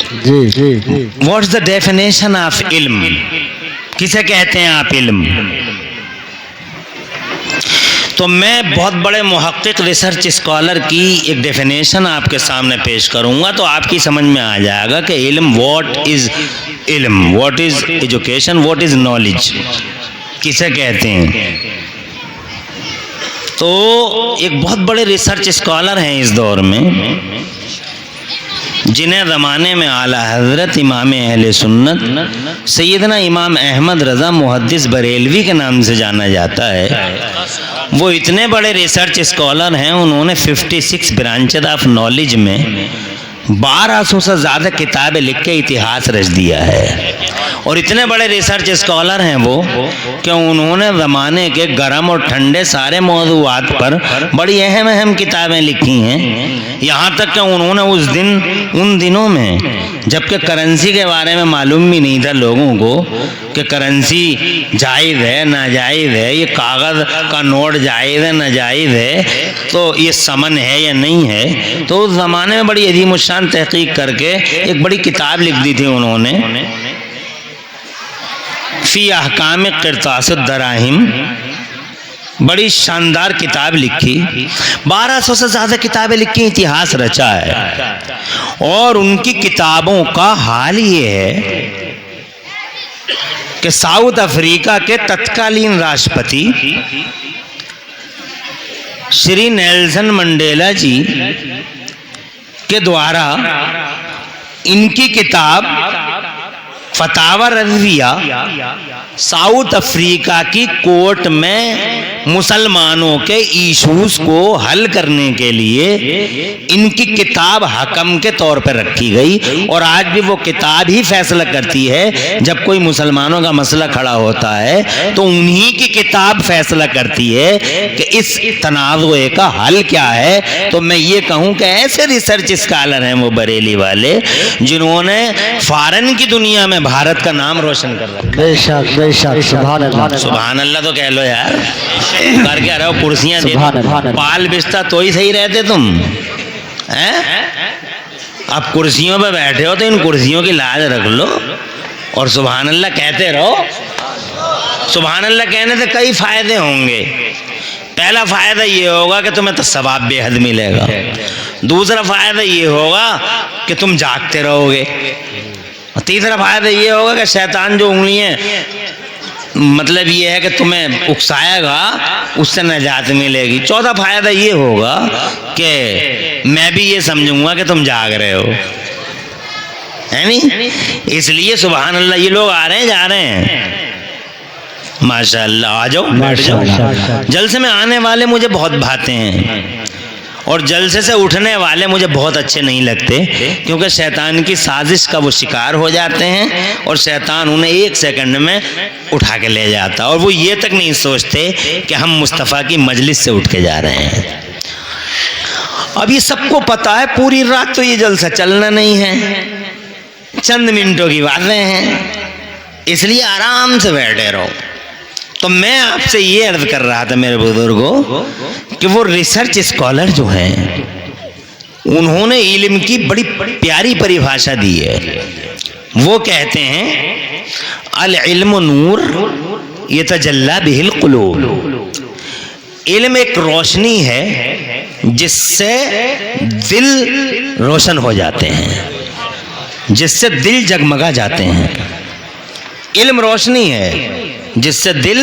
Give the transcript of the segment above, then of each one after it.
जी जी। What's the definition of इल्म, किसे कहते हैं आप इल्म? तो मैं बहुत बड़े मुहक्किक रिसर्च स्कॉलर की एक डेफिनेशन आपके सामने पेश करूंगा तो आपकी समझ में आ जाएगा कि इल्म, व्हाट इज इल्म, what is education, what is knowledge, किसे कहते हैं। तो एक बहुत बड़े रिसर्च स्कॉलर हैं इस दौर में, जिन्हें ज़माने में आला हज़रत इमाम अहले सुन्नत सैयदना इमाम अहमद रज़ा मुहद्दिस बरेलवी के नाम से जाना जाता है। वो इतने बड़े रिसर्च स्कॉलर हैं, उन्होंने 56 ब्रांचेज ऑफ नॉलेज में 1200 से ज़्यादा किताबें लिख के इतिहास रच दिया है। और इतने बड़े रिसर्च स्कॉलर हैं वो कि उन्होंने ज़माने के गर्म और ठंडे सारे मौज़ूआत पर बड़ी अहम अहम किताबें लिखी हैं। यहाँ तक कि उन्होंने उन दिनों में, जबकि करेंसी के बारे में मालूम भी नहीं था लोगों को कि करेंसी जायज़ है नाजायज़ है, ये कागज़ का नोट जायज़ है नाजायज़ है, तो ये समन है या नहीं है, तो उस ज़माने में बड़ी अजीम शान तहकीक करके एक बड़ी किताब लिख दी थी उन्होंने, फ़ी अहकाम क़िरतास दराहिम। बड़ी शानदार किताब लिखी, 1200 से ज़्यादा किताबें लिखी, इतिहास रचा है। और उनकी किताबों का हाल ये है कि साउथ अफ्रीका के तत्कालीन राष्ट्रपति श्री नेल्सन मंडेला जी के द्वारा इनकी किताब फतावा रज़विया साउथ अफ्रीका की कोर्ट में मुसलमानों के इशूज़ को हल करने के लिए इनकी किताब हकम के तौर पर रखी गई। और आज भी वो किताब ही फैसला करती है, जब कोई मुसलमानों का मसला खड़ा होता है तो उन्हीं की किताब फैसला करती है कि इस तनाज़ुए का हल क्या है। तो मैं ये कहूँ कि ऐसे रिसर्च स्कॉलर हैं वो बरेली वाले, जिन्होंने फ़ॉरेन की दुनिया में भारत का नाम रोशन कर रखा है। बेशक बेशक, सुभान अल्लाह। सुभान अल्लाह तो कह लो यार, कर क्या रहे हो, कुर्सियां दे दो, पाल बिस्ता तो ही सही रहते तुम हैं। अब कुर्सियों पे बैठे हो तो इन कुर्सियों की लाज रख लो और सुभान अल्लाह कहते रहो। सुभान अल्लाह कहने से कई फायदे होंगे। पहला फायदा ये होगा कि तुम्हें तो सवाब बेहद मिलेगा। दूसरा फायदा ये होगा कि तुम जागते रहोगे। तीसरा फायदा ये होगा कि शैतान जो उंगलियां, मतलब ये है कि तुम्हें उकसाएगा, उससे निजात मिलेगी। चौथा फायदा ये होगा कि मैं भी ये समझूंगा कि तुम जाग रहे हो, है नहीं। इसलिए सुभान अल्लाह, ये लोग आ रहे हैं जा रहे हैं, माशाअल्लाह। आ जाओ बैठ जाओ। जलसे में आने वाले मुझे बहुत भाते हैं और जलसे से उठने वाले मुझे बहुत अच्छे नहीं लगते, क्योंकि शैतान की साजिश का वो शिकार हो जाते हैं और शैतान उन्हें एक सेकंड में उठा के ले जाता है और वो ये तक नहीं सोचते कि हम मुस्तफ़ा की मजलिस से उठ के जा रहे हैं। अब ये सबको पता है, पूरी रात तो ये जलसा चलना नहीं है, चंद मिनटों की बातें हैं, इसलिए आराम से बैठे रहो। तो मैं आपसे ये अर्ज कर रहा था मेरे बुजुर्गों कि वो रिसर्च स्कॉलर जो हैं उन्होंने इल्म की बड़ी प्यारी परिभाषा दी है। वो कहते हैं अल इल्म नूर यतजल्ला बिहिल कुलूब। इल्म एक रोशनी है जिससे दिल रोशन हो जाते हैं, जिससे दिल जगमगा जाते हैं। इल्म रोशनी है जिससे दिल,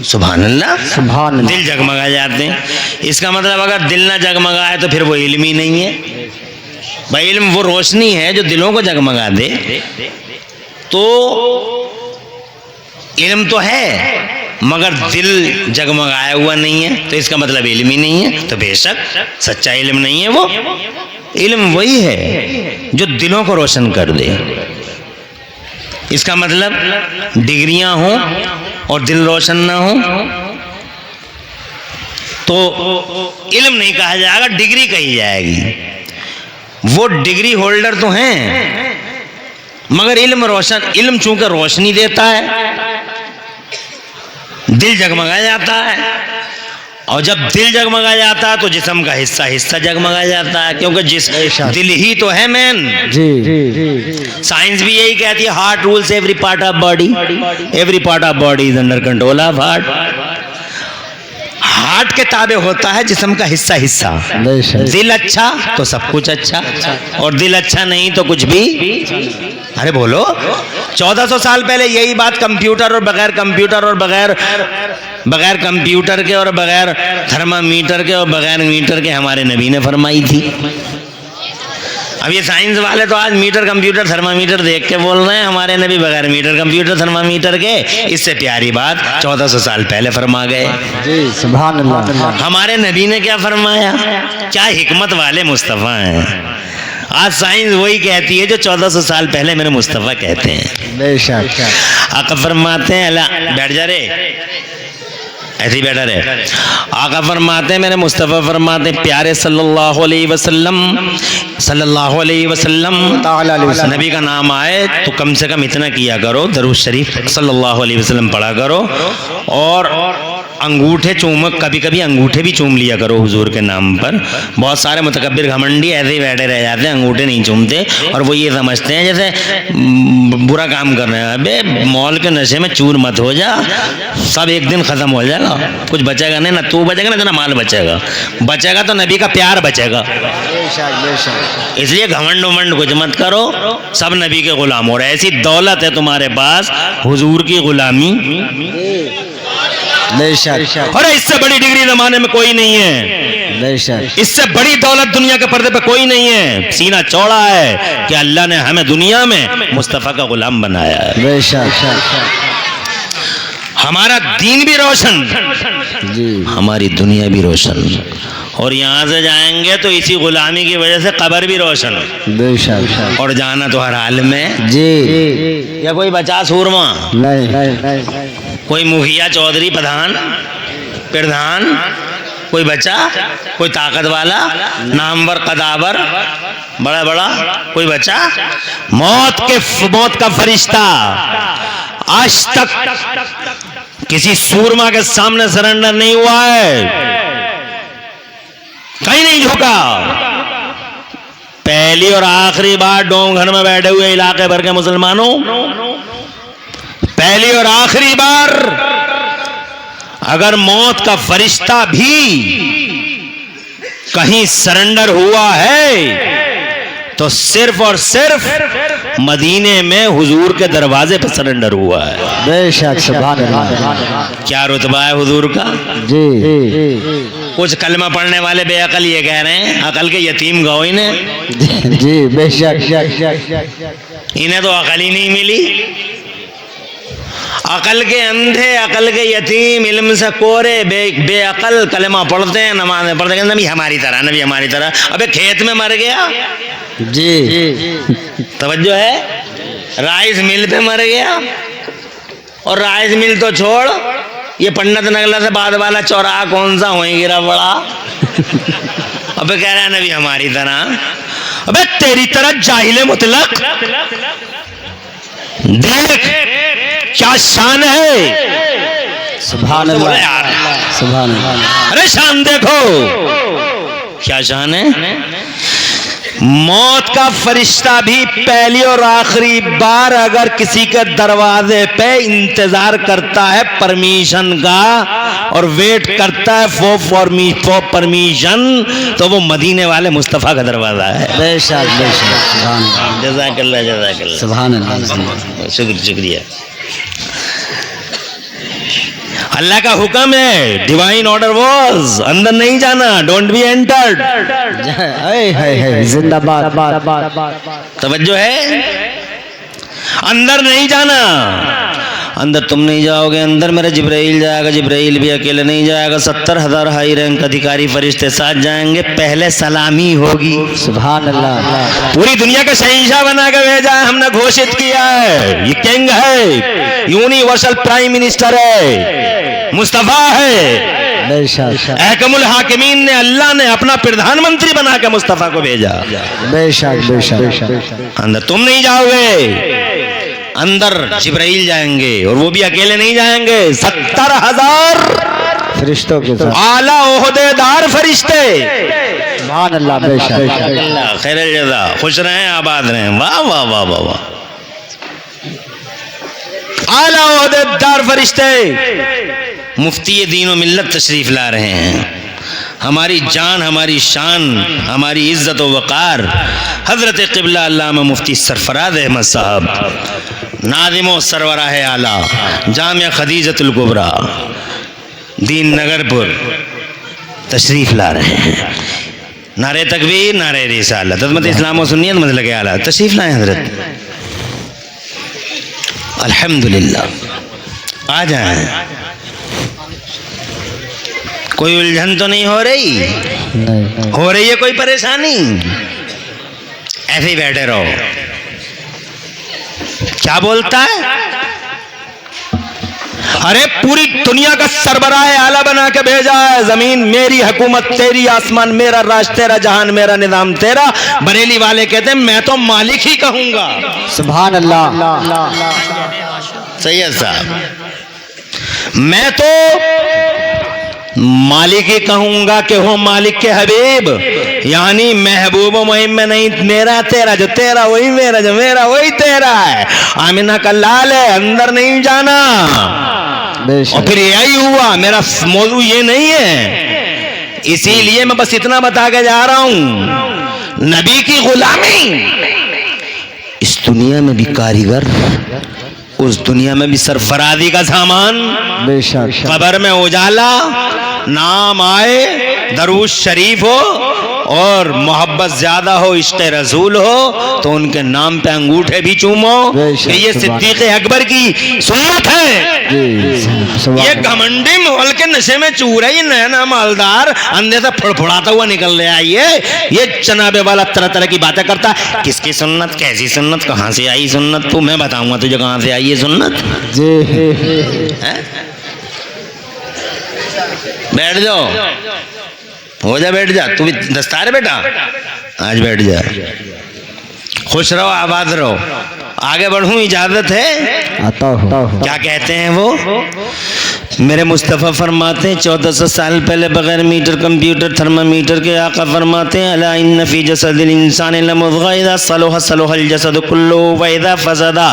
सुभान अल्लाह, सुभान अल्लाह, दिल जगमगा जाते हैं। इसका मतलब अगर दिल ना जगमगा है तो फिर वो इल्म ही नहीं है भाई। इल्म वो रोशनी है जो दिलों को जगमगा दे। तो इल्म तो है मगर दिल जगमगाया हुआ नहीं है, तो इसका मतलब इल्म ही नहीं है। तो बेशक सच्चा इल्म नहीं है वो। इल्म वही है जो दिलों को रोशन कर दे। इसका मतलब डिग्रियां हों और दिल रोशन ना हो तो इल्म नहीं कहा जाएगा, डिग्री कही जाएगी। वो डिग्री होल्डर तो हैं मगर इल्म रोशन, इल्म चूंकि रोशनी देता है, दिल जगमगा जाता है और जब दिल जगमगा जाता है तो जिस्म का हिस्सा हिस्सा जगमगा जाता है, क्योंकि दिल ही तो है मैन। जी साइंस भी यही कहती है, heart rules every part of body, every part of body is under control of heart. Heart के ताबे होता है जिस्म का हिस्सा हिस्सा। दिल अच्छा तो सब कुछ अच्छा, और दिल अच्छा नहीं तो कुछ भी। अरे बोलो, 1400 साल पहले यही बात कंप्यूटर और बगैर कंप्यूटर और बगैर कंप्यूटर के और बगैर थर्मामीटर के और बगैर मीटर के हमारे नबी ने फरमाई थी। अब ये साइंस वाले तो आज मीटर कंप्यूटर थर्मामीटर देख के बोल रहे हैं, हमारे नबी बगैर मीटर कंप्यूटर थर्मामीटर के इससे प्यारी बात 1400 साल पहले फरमा गए। जी सुभान अल्लाह। हमारे नबी ने क्या फरमाया, क्या हिकमत वाले मुस्तफ़ा हैं। आज साइंस वही कहती है जो 1400 साल पहले मेरे मुस्तफ़ा कहते हैं। बेशक। आका फरमाते हैं, अल्लाह बैठ जा रे, ऐसे ही बैठा रहे। आका फरमाते हैं, मेरे मुस्तफ़ा फरमाते हैं, प्यारे सल्लल्लाहु अलैहि वसल्लम नबी का नाम आए तो कम से कम इतना किया करो, दरूद शरीफ सल्लल्लाहु अलैहि वसल्लम पढ़ा करो, और अंगूठे चूम, कभी कभी अंगूठे भी चूम लिया करो हुजूर के नाम पर। बहुत सारे मुतकब्बिर घमंडी ऐसे ही बैठे रह जाते हैं, अंगूठे नहीं चूमते, और वो ये समझते हैं जैसे बुरा काम कर रहे हैं। अबे मॉल के नशे में चूर मत हो जा, सब एक दिन ख़त्म हो जाएगा, कुछ बचेगा नहीं, ना तू बचेगा ना माल बचेगा, बचेगा तो नबी का प्यार बचेगा। इसलिए घमंड उमंड कुछ मत करो, सब नबी के गुलाम हो रहे। ऐसी दौलत है तुम्हारे पास, हुजूर की गुलामी। अरे इससे बड़ी डिग्री जमाने में कोई नहीं है, इससे बड़ी दौलत दुनिया के पर्दे पे कोई नहीं है। सीना चौड़ा है कि अल्लाह ने हमें दुनिया में मुस्तफ़ा का गुलाम बनाया है। हमारा दीन भी रोशन जी, हमारी दुनिया भी रोशन, और यहाँ से जाएंगे तो इसी गुलामी की वजह से कब्र भी रोशन, बेशक, और जाना तो हर हाल में जी। या कोई बचा सूरमा नहीं, कोई मुखिया चौधरी प्रधान कोई बचा, कोई ताकत वाला नामवर कदावर बड़ा कोई बचा। मौत का फरिश्ता आज तक किसी सूरमा के सामने सरेंडर नहीं हुआ है, कहीं नहीं झुका। पहली और आखिरी बार डोम घर में बैठे हुए इलाके भर के मुसलमानों, पहली और आखिरी बार अगर मौत का फरिश्ता भी कहीं सरेंडर हुआ है तो सिर्फ और सिर्फ मदीने में हुजूर के दरवाजे पर सरेंडर हुआ है। बेशक, सुभान अल्लाह। क्या रुतबा है हुजूर का जी। कुछ कलमा पढ़ने वाले बेअकल ये कह रहे हैं अकल के यतीम गौ इन्हें जी, बेशक, इन्हें तो अकल ही नहीं मिली। अकल के अंधे, अकल के यतीम, इल्म से कोरे, बेअकल कलमा पढ़ते हैं, नमाज़ें पढ़ते हैं, नबी हमारी तरह। अबे खेत में मर गया जी, तवज्जो है, राइस मिल पे मर गया, और राइस मिल तो छोड़, ये पंडित नगला से बाद वाला चौराहा कौन सा वहीं गिरा पड़ा। अबे कह रहा है नबी हमारी तरह। अबे तेरी तरह जाहिल मुतलक, देख क्या शान है। सुभान अल्लाह, सुभान अल्लाह। अरे शान देखो क्या शान है। मौत का फरिश्ता भी पहली और आखिरी बार अगर किसी के दरवाजे पे इंतजार करता है परमिशन का और वेट करता है फॉर परमिशन, तो वो मदीने वाले मुस्तफ़ा का दरवाजा है। बेशक, बेशक, जज़ाकल्लाह, सुभान अल्लाह, शुक्रिया। अल्लाह का हुक्म है, डिवाइन ऑर्डर वाज, अंदर नहीं जाना, डोंट बी एंटर्ड। जिंदाबाद। तवज्जो है, अंदर नहीं जाना, अंदर तुम नहीं जाओगे, अंदर मेरा जिब्राइल जाएगा, जिब्राइल भी अकेले नहीं जाएगा, 70,000 हाई रैंक अधिकारी फरिश्ते साथ जाएंगे, पहले सलामी होगी। सुभान अल्लाह। पूरी दुनिया का शहंशाह बना के भेजा है, हमने घोषित किया है, ये किंग है, यूनिवर्सल प्राइम मिनिस्टर है, मुस्तफा है। अहकमुल हाकिमीन ने, अल्लाह ने अपना प्रधानमंत्री बना के मुस्तफा को भेजा। बेशक, बेशक। अंदर तुम नहीं जाओगे, अंदर जिब्राइल जाएंगे, और वो भी अकेले नहीं जाएंगे, 70,000 फरिश्तों के साथ। आला ओहदेदार फरिश्ते। सुभान अल्लाह, बेशक। खैर जज़ा, खुश रहें, आबाद रहें। वाह वाह वाह वाह वाह। आला ओहदेदार फरिश्ते मुफ्ती दीन व मिल्लत तशरीफ ला रहे हैं। हमारी जान, हमारी शान, हमारी इज्जत व वक़ार हज़रत क़िबला अल्लामा मुफ्ती सरफराज अहमद साहब नाज़िम सरवराह आला जामिया खदीजतुल कुबरा दीन नगरपुर तशरीफ ला रहे हैं। नारे तकबीर, नारे रिसालत, अज़मत इस्लाम व सुन्नियत मसलक आला तशरीफ लाए हज़रत। अल्हम्दुलिल्लाह, आ जाएं। कोई उलझन तो नहीं हो रही? नहीं। हो रही है कोई परेशानी? ऐसे ही बैठे रहो। क्या बोलता है? अरे पूरी दुनिया का सरबराह आला बना के भेजा है। जमीन मेरी, हुकूमत तेरी, आसमान मेरा, राज तेरा, जहान मेरा, निजाम तेरा। बरेली वाले कहते हैं मैं तो मालिक ही कहूंगा। सुभान अल्लाह। सैयद साहब, मैं तो मालिक ही कहूंगा कि हो मालिक के हबीब, यानी महबूब मुहिम में नहीं, मेरा तेरा, जो तेरा वही मेरा, जो मेरा वही तेरा है। आमिना का लाल है, अंदर नहीं जाना। और फिर यही हुआ, मेरा मौजू ये नहीं है। इसीलिए मैं बस इतना बता के जा रहा हूं, नबी की गुलामी इस दुनिया में भी कारीगर, उस दुनिया में भी सरफराजी का सामान। बेशक। कब्र में उजाला, नाम आए, दरूद शरीफ हो और मोहब्बत ज्यादा हो, इश्क़ रसूल हो, तो उनके नाम पे अंगूठे भी चूमो। ये सिद्दीक़ अकबर की सुन्नत है। ये घमंडी मोहल के नशे में चूर है, ये नया नया मालदार अंधे से फड़फड़ाता हुआ निकल रहा है। ये जनाबे वाला तरह तरह की बातें करता है। किसकी सुन्नत, कैसी सुन्नत, कहाँ से आई सुन्नत? तो मैं बताऊंगा तुझे कहाँ से आई ये सुन्नत। बैठ जाओ, हो जा, बैठ जा। तू भी दस्तार है बेटा, आज बैठ जा। खुश रहो, आबाद रहो। आगे बढ़ूं, इजाजत है? आता हूं। क्या कहते हैं वो? मेरे मुस्तफ़ा फरमाते हैं 1400 साल पहले बगैर मीटर, कंप्यूटर, थर्मामीटर के आका फरमाते हैं अला इन्न फी जसदिल इंसान लमुज़ग़ा इज़ा सलुहा सलुहल जसदु कुल्लुहु व इज़ा फसदा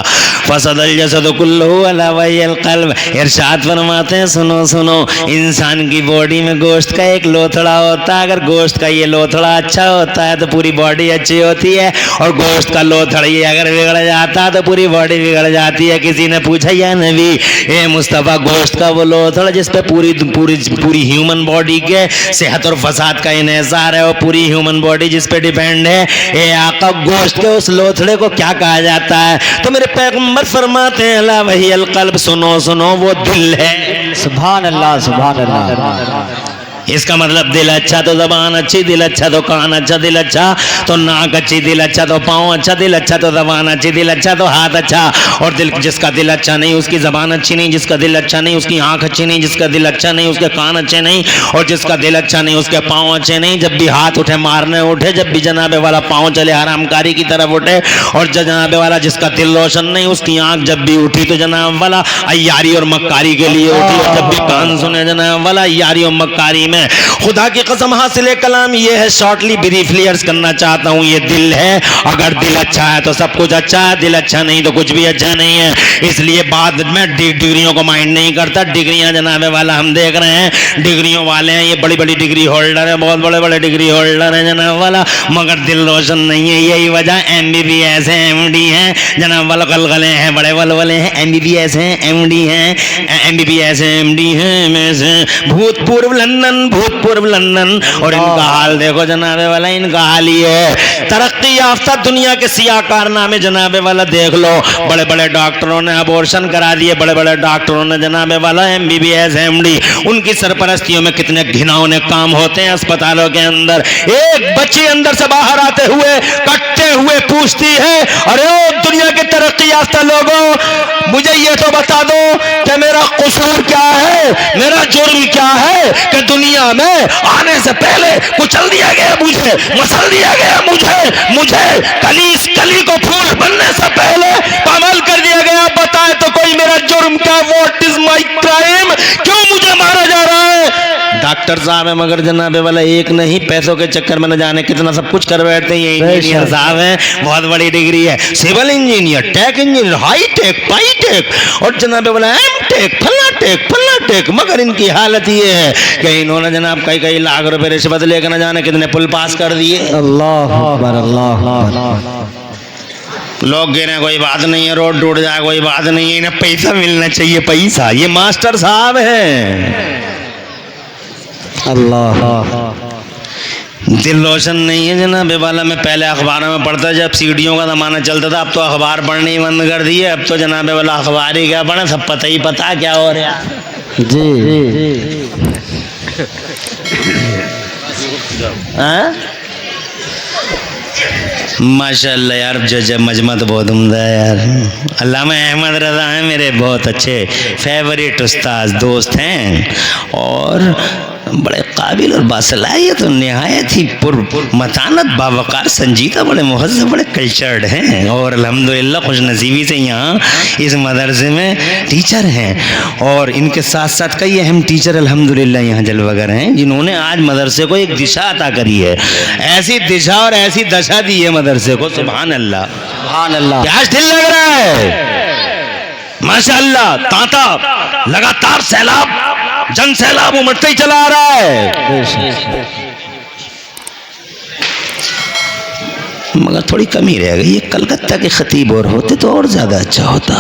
फसदल जसदु कुल्लुहु अला वहियल क़ल्ब। इरशाद फरमाते हैं सुनो सुनो, इंसान की बॉडी में गोश्त का एक लोथड़ा होता है। अगर गोश्त का ये लोथड़ा अच्छा होता है तो पूरी बॉडी अच्छी होती है, और गोश्त का लोथड़ा ये अगर बिगड़ जाता है तो पूरी बॉडी बिगड़ जाती है। किसी ने पूछा या नबी ए मुस्तफ़ा, गोश्त का वो लोथड़ा जिस पे पूरी पूरी पूरी ह्यूमन बॉडी के सेहत और फसाद का इन्हिसार है, वो पूरी ह्यूमन बॉडी जिस पे डिपेंड है, ए आका गोश्त के उस लोथड़े को क्या कहा जाता है? तो मेरे पैगंबर फरमाते हैं अला वहियल क़ल्ब, सुनो सुनो वो दिल है। सुभान अल्लाह, सुभान अल्लाह। इसका मतलब दिल अच्छा तो जबान अच्छी, दिल अच्छा तो कान अच्छा, दिल अच्छा तो नाक अच्छी, दिल अच्छा तो पाँव अच्छा, दिल अच्छा तो जबान अच्छी, दिल अच्छा तो हाथ अच्छा। और दिल, जिसका दिल अच्छा नहीं उसकी जबान अच्छी नहीं, जिसका दिल अच्छा नहीं उसकी आंख अच्छी नहीं, जिसका दिल अच्छा नहीं उसके कान अच्छे नहीं, और जिसका दिल अच्छा नहीं उसके पाँव अच्छे नहीं। जब भी हाथ उठे मारने उठे, जब भी जनाबे वाला पाँव चले हरामकारी की तरफ उठे, और जनाबे वाला जिसका दिल रोशन नहीं उसकी आंख जब भी उठी तो जनाब वाला अय्यारी और मक्कारी के लिए उठी, और जब भी कान सुने जनाब वाला अय्यारी और मक्कारी में। खुदा की कसम हासिल कलाम ये है, शॉर्टली ब्रीफली अर्ज करना चाहता हूँ, ये दिल है। अगर दिल अच्छा है तो सब कुछ अच्छा है, दिल अच्छा नहीं तो कुछ भी अच्छा नहीं है। इसलिए बाद में डिग्रियों को माइंड नहीं करता। डिग्रियां जनाबे वाला हम देख रहे हैं, डिग्रियों वाले हैं, ये बड़ी बड़ी डिग्री होल्डर है, बहुत बड़े बड़े डिग्री होल्डर है जनाब वाला, मगर दिल रोशन नहीं है। यही वजह MBBS है, MD है जनाब वाला, गलगले हैं, बड़े वलवले हैं, MBBS हैं, MD हैं, MBBS हैं, MD हैं, भूतपूर्व लंदन, भूतपूर्व लंदन। और इनका हाल देखो जनाबे वाला, इनका हाल ये है। तरक्की याफ्ता दुनिया के सियाह कारनामे जनाबे वाला देख लो। बड़े बड़े डॉक्टरों ने अबॉर्शन करा दिए, बड़े बड़े डॉक्टरों ने जनाबे वाला MBBS MD, उनकी सरपरस्तियों में कितने घिनौने काम होते हैं अस्पतालों के अंदर। एक बच्ची अंदर से बाहर आते हुए कटते हुए पूछती है, अरे ओ दुनिया के तरक्की याफ्ता लोगों, मुझे ये तो बता दो कि मेरा कसूर क्या है, मेरा जुर्म क्या है कि दुनिया में आने से पहले कुचल दिया गया मुझे, मसल दिया गया मुझे कली को फूल बनने से पहले पामाल कर दिया गया। बताए तो कोई मेरा जुर्म क्या? What is my crime? क्यों मुझे मारा जा रहा है? मास्टर साहब है, मगर जनाबे वाला एक नहीं, पैसों के चक्कर में न जाने कितना सब कुछ कर बैठते हैं। ये इंजीनियर साहब हैं, बहुत बड़ी डिग्री है, civil engineer, tech engineer, high tech, पाई टेक, और जनाबे वाला एम टेक, फला टेक, मगर इनकी हालत ये है कि इन्होंने जनाब कई लाख रुपए रिश्वत लेकर न जाने कितने पुल पास कर दिए। अल्लाह अकबर, अल्लाह अकबर। लोग गिरे कोई बात नहीं है, रोड टूट जाए कोई बात नहीं है, इन्हें पैसा मिलना चाहिए, पैसा। ये मास्टर साहब हैं। अल्लाह, दिल रोशन नहीं है जनाबे वाला। मैं पहले अखबारों में पढ़ता, जब सीडियों का ज़माना चलता था, अब तो अखबार पढ़ने ही बंद कर दिए। अब तो जनाबे वाला अखबार ही क्या पढ़े, सब पता ही पता क्या हो रहा जी। हाँ? माशाल्लाह यार, जो मजमा तो बहुत उम्दा है यार। अल्लामा अहमद रज़ा हैं मेरे बहुत अच्छे फेवरेट उस्ताद दोस्त हैं, और बड़े काबिल और बासलाहियत और नहायत ही मतानत बावकार संजीदा, बड़े मुहज़्ज़ब, बड़े कल्चर्ड हैं, और अल्हम्दुलिल्लाह खुशनसीबी से यहाँ इस मदरसे में टीचर हैं। और इनके साथ साथ कई अहम टीचर अल्हम्दुलिल्लाह यहाँ जलवागर हैं, जिन्होंने आज मदरसे को एक दिशा अता करी है, ऐसी दिशा और ऐसी दशा दी है मदरसे को। सुभान अल्लाह, सुभान अल्लाह। क्या दिल लग रहा है माशाअल्लाह। तांता लगातार सैलाब, जन सैलाब उमड़ते ही चला आ रहा है, मगर थोड़ी कमी रह गई है। कलकत्ता के खतीब और होते तो और ज्यादा अच्छा होता।